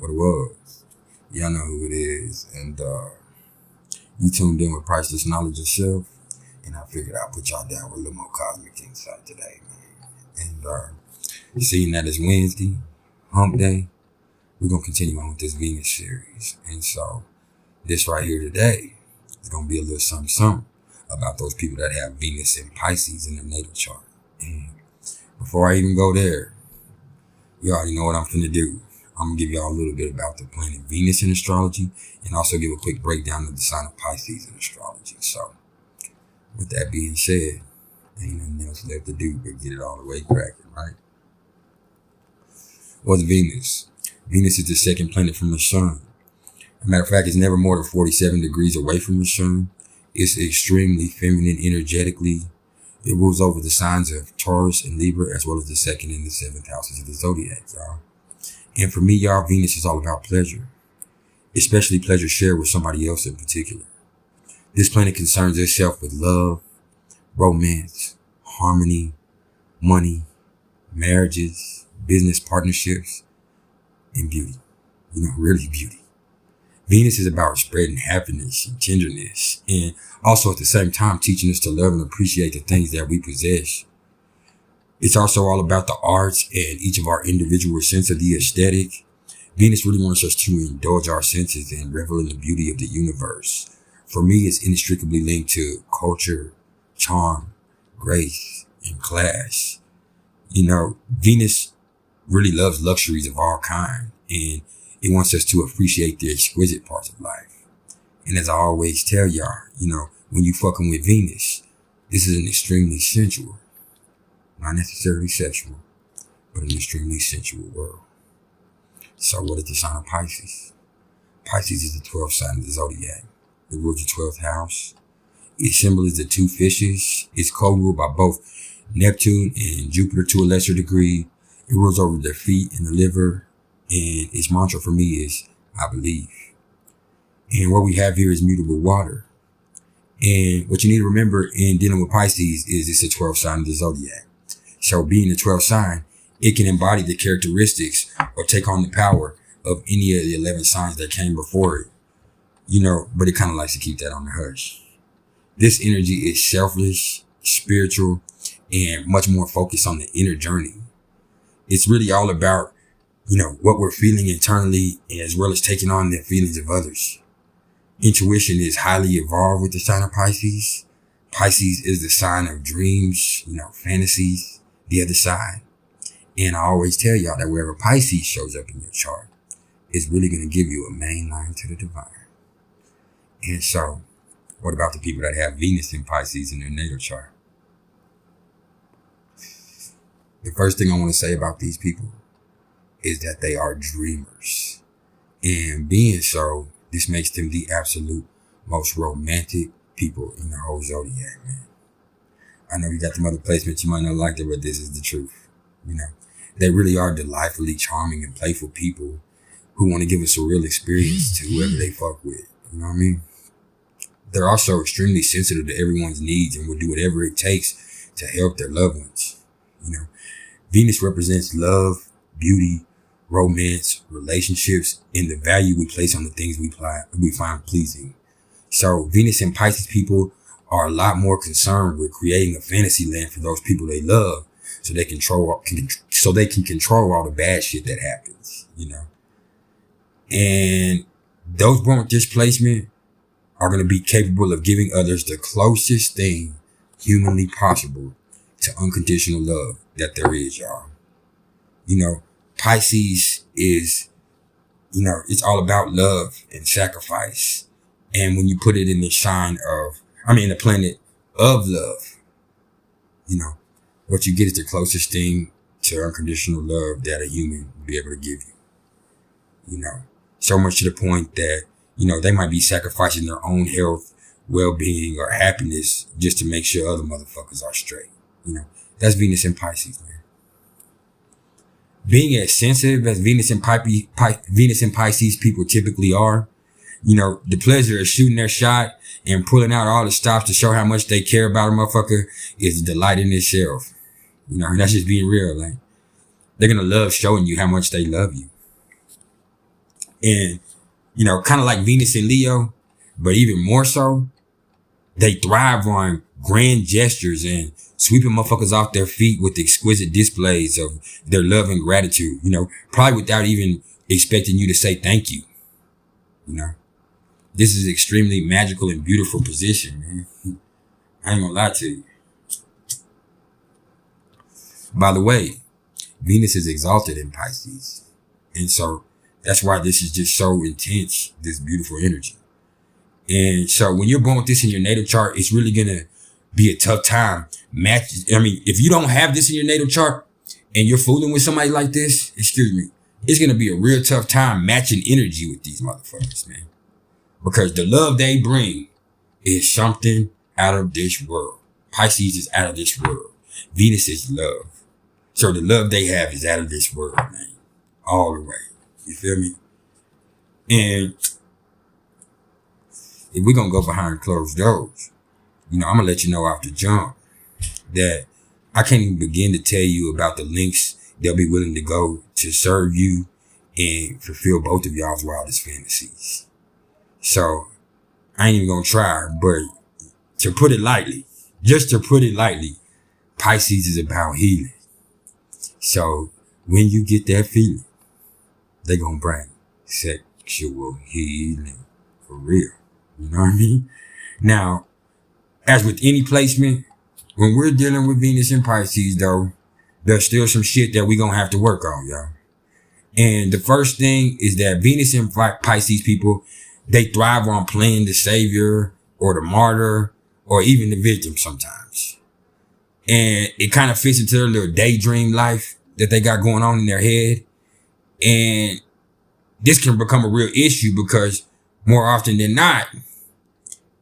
what it was. Y'all know who it is. And you tuned in with Priceless Knowledge yourself. And I figured I'd put y'all down with a little more cosmic insight today, man. And seeing that it's Wednesday, hump day, we're going to continue on with this Venus series. And so this right here today is going to be a little something about those people that have Venus and Pisces in their natal chart. And before I even go there, you already know what I'm finna do. I'm going to give y'all a little bit about the planet Venus in astrology and also give a quick breakdown of the sign of Pisces in astrology. So with that being said, ain't nothing else left to do but get it all the way cracking, right? What's Venus? Venus is the second planet from the sun. As a matter of fact, it's never more than 47 degrees away from the sun. It's extremely feminine energetically. It rules over the signs of Taurus and Libra, as well as the second and the seventh houses of the zodiac, y'all. And for me, y'all, Venus is all about pleasure, especially pleasure shared with somebody else in particular. This planet concerns itself with love, romance, harmony, money, marriages, business partnerships, and beauty. Really beauty. Venus is about spreading happiness and tenderness, and also at the same time teaching us to love and appreciate the things that we possess. It's also all about the arts and each of our individual sense of the aesthetic. Venus really wants us to indulge our senses and revel in the beauty of the universe. For me, it's inextricably linked to culture, charm, grace, and class. Venus really loves luxuries of all kind, and it wants us to appreciate the exquisite parts of life. And as I always tell y'all, when you fucking with Venus, this is an extremely sensual, not necessarily sexual, but an extremely sensual world. So what is the sign of Pisces? Pisces is the 12th sign of the zodiac. It rules the 12th house. Its symbol is the two fishes. It's co-ruled by both Neptune and Jupiter to a lesser degree. It rules over the feet and the liver. And its mantra for me is, I believe. And what we have here is mutable water. And what you need to remember in dealing with Pisces is it's a 12th sign of the zodiac. So being a 12th sign, it can embody the characteristics or take on the power of any of the 11 signs that came before it. But it kind of likes to keep that on the hush. This energy is selfless, spiritual, and much more focused on the inner journey. It's really all about what we're feeling internally, as well as taking on the feelings of others. Intuition is highly evolved with the sign of Pisces. Pisces is the sign of dreams, fantasies, the other side. And I always tell y'all that wherever Pisces shows up in your chart, it's really going to give you a main line to the divine. And so, what about the people that have Venus and Pisces in their natal chart? The first thing I want to say about these people is that they are dreamers. And being so, this makes them the absolute most romantic people in the whole zodiac, man. I know you got them other placements, you might not like it, but this is the truth. They really are delightfully charming and playful people who want to give a surreal experience to whoever they fuck with. You know what I mean? They're also extremely sensitive to everyone's needs and will do whatever it takes to help their loved ones. Venus represents love, beauty, romance, relationships, and the value we place on the things we find pleasing. So Venus and Pisces people are a lot more concerned with creating a fantasy land for those people they love, so they can control all the bad shit that happens. And those born with this placement are going to be capable of giving others the closest thing humanly possible to unconditional love that there is, y'all. Pisces is, it's all about love and sacrifice. And when you put it in the the planet of love, what you get is the closest thing to unconditional love that a human will be able to give you. So much to the point that, they might be sacrificing their own health, well-being, or happiness just to make sure other motherfuckers are straight. That's Venus and Pisces, man. Being as sensitive as Venus and Pisces people typically are, the pleasure of shooting their shot and pulling out all the stops to show how much they care about a motherfucker is a delight in itself. That's just being real. Like, they're going to love showing you how much they love you. And, kind of like Venus and Leo, but even more so, they thrive on grand gestures and sweeping motherfuckers off their feet with exquisite displays of their love and gratitude, probably without even expecting you to say thank you. This is extremely magical and beautiful position, man. I ain't gonna lie to you. By the way, Venus is exalted in Pisces. And so that's why this is just so intense, this beautiful energy. And so when you're born with this in your natal chart, it's really going to be a tough time. If you don't have this in your natal chart and you're fooling with somebody like this, it's going to be a real tough time matching energy with these motherfuckers, man. Because the love they bring is something out of this world. Pisces is out of this world. Venus is love. So the love they have is out of this world, man. All the way. You feel me? And if we're going to go behind closed doors, I'm going to let you know off the jump that I can't even begin to tell you about the lengths they'll be willing to go to serve you and fulfill both of y'all's wildest fantasies. So I ain't even going to try, but to put it lightly, Pisces is about healing. So when you get that feeling, they going to bring sexual healing for real. You know what I mean? Now, as with any placement, when we're dealing with Venus and Pisces, though, there's still some shit that we're going to have to work on, y'all. And the first thing is that Venus and Pisces people, they thrive on playing the savior or the martyr or even the victim sometimes. And it kind of fits into their little daydream life that they got going on in their head. And this can become a real issue because more often than not,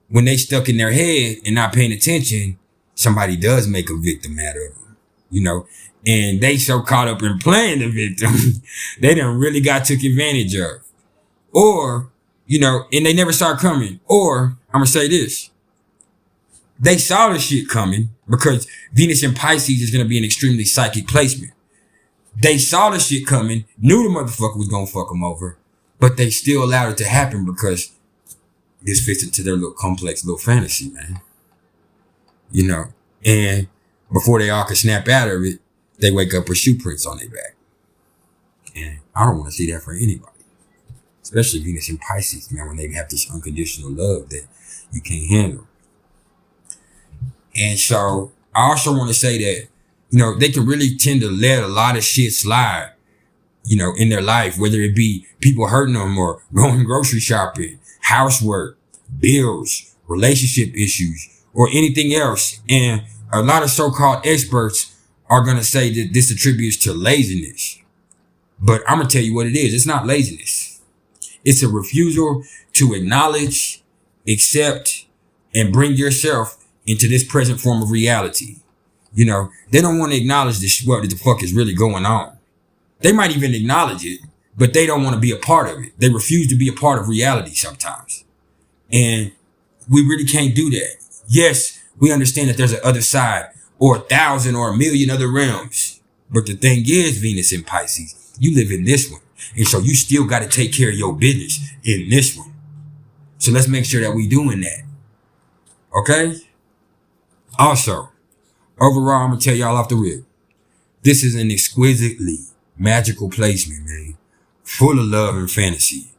when they stuck in their head and not paying attention, somebody does make a victim out of them, and they so caught up in playing the victim, they done really got took advantage of. Or, and they never saw it coming. Or, I'm going to say this. They saw the shit coming because Venus and Pisces is going to be an extremely psychic placement. They saw the shit coming, knew the motherfucker was going to fuck them over, but they still allowed it to happen because this fits into their little complex little fantasy, man. And before they all can snap out of it, they wake up with shoe prints on their back. And I don't want to see that for anybody. Especially Venus and Pisces, man, when they have this unconditional love that you can't handle. And so I also want to say that, they can really tend to let a lot of shit slide, in their life, whether it be people hurting them or going grocery shopping, housework, bills, relationship issues, or anything else. And a lot of so-called experts are going to say that this attributes to laziness. But I'm going to tell you what it is. It's not laziness. It's a refusal to acknowledge, accept, and bring yourself into this present form of reality. They don't want to acknowledge what the fuck is really going on. They might even acknowledge it, but they don't want to be a part of it. They refuse to be a part of reality sometimes. And we really can't do that. Yes, we understand that there's an other side or 1,000 or 1,000,000 other realms. But the thing is, Venus and Pisces, you live in this one. And so you still got to take care of your business in this one. So let's make sure that we doing that. Okay? Also, overall, I'm going to tell y'all off the rip. This is an exquisitely magical placement, man. Full of love and fantasy.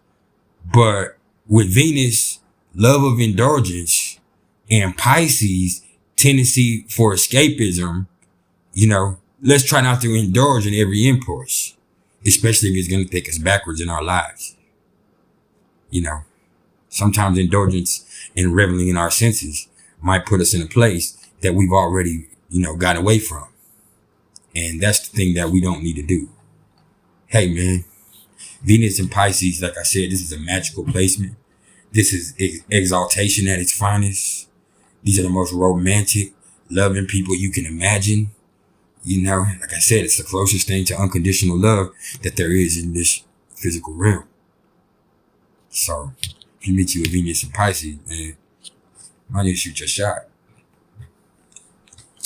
But with Venus, love of indulgence, and Pisces, tendency for escapism, let's try not to indulge in every impulse. Especially if it's going to take us backwards in our lives. Sometimes indulgence and reveling in our senses might put us in a place that we've already, gotten away from. And that's the thing that we don't need to do. Hey, man, Venus and Pisces, like I said, this is a magical placement. This is exaltation at its finest. These are the most romantic, loving people you can imagine. Like I said, it's the closest thing to unconditional love that there is in this physical realm. So, if you meet you with Venus and Pisces, man, why don't you shoot your shot?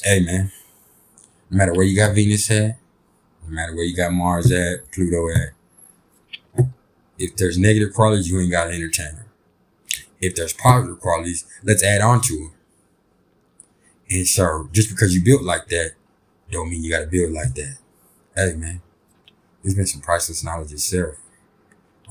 Hey, man, no matter where you got Venus at, no matter where you got Mars at, Pluto at, If there's negative qualities, you ain't got to entertain them. If there's positive qualities, let's add on to them. And so just because you built like that, don't mean you got to build like that. Hey, man, it's been some priceless knowledge itself.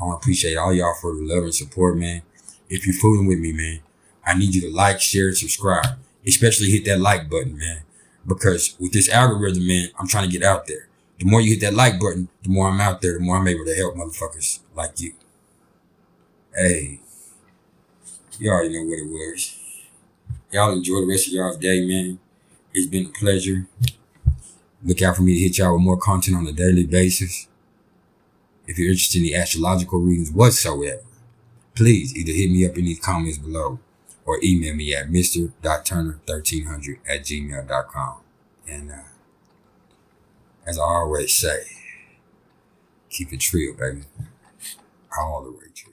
I want to appreciate all y'all for the love and support, man. If you're fooling with me, man, I need you to like, share, and subscribe. Especially hit that like button, man. Because with this algorithm, man, I'm trying to get out there. The more you hit that like button, the more I'm out there, the more I'm able to help motherfuckers like you. Hey, you already know what it was. Y'all enjoy the rest of y'all's day, man. It's been a pleasure. Look out for me to hit y'all with more content on a daily basis. If you're interested in the astrological readings whatsoever, please either hit me up in these comments below or email me at mr.turner1300@gmail.com. And as I always say, keep it real, baby. All the way true.